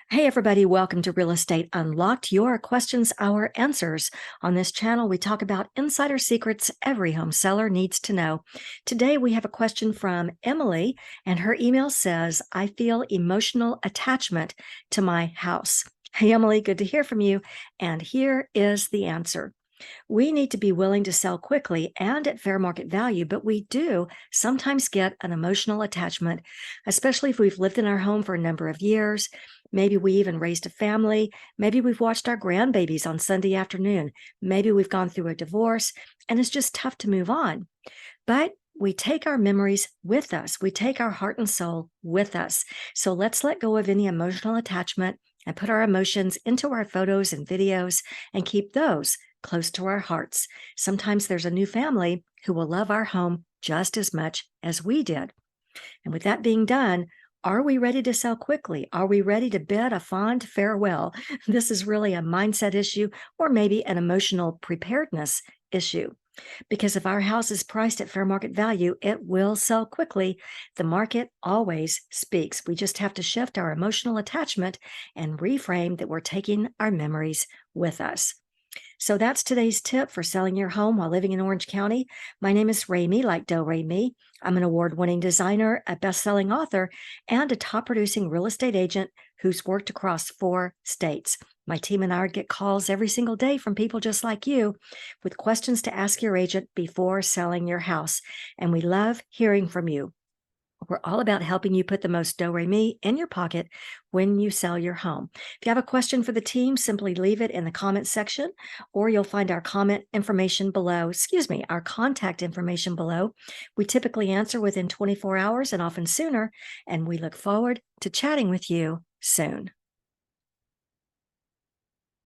Hey, everybody, welcome to Real Estate Unlocked, your questions, our answers. On this channel, we talk about insider secrets every home seller needs to know. Today, we have a question from Emily, and her email says, I feel emotional attachment to my house. Hey, Emily, good to hear from you. And here is the answer. We need to be willing to sell quickly and at fair market value, but we do sometimes get an emotional attachment, especially if we've lived in our home for a number of years. Maybe we even raised a family. Maybe we've watched our grandbabies on Sunday afternoon. Maybe we've gone through a divorce, and it's just tough to move on. But we take our memories with us. We take our heart and soul with us. So let's let go of any emotional attachment and put our emotions into our photos and videos and keep those close to our hearts. Sometimes there's a new family who will love our home just as much as we did. And with that being done, are we ready to sell quickly? Are we ready to bid a fond farewell? This is really a mindset issue or maybe an emotional preparedness issue. Because if our house is priced at fair market value, it will sell quickly. The market always speaks. We just have to shift our emotional attachment and reframe that we're taking our memories with us. So that's today's tip for selling your home while living in Orange County. My name is Remy, like Do Remy. I'm an award-winning designer, a best-selling author, and a top-producing real estate agent who's worked across 4 states. My team and I get calls every single day from people just like you with questions to ask your agent before selling your house. And we love hearing from you. We're all about helping you put the most do-re-mi in your pocket when you sell your home. If you have a question for the team, simply leave it in the comment section, or you'll find our comment information below, our contact information below. We typically answer within 24 hours and often sooner, and we look forward to chatting with you soon.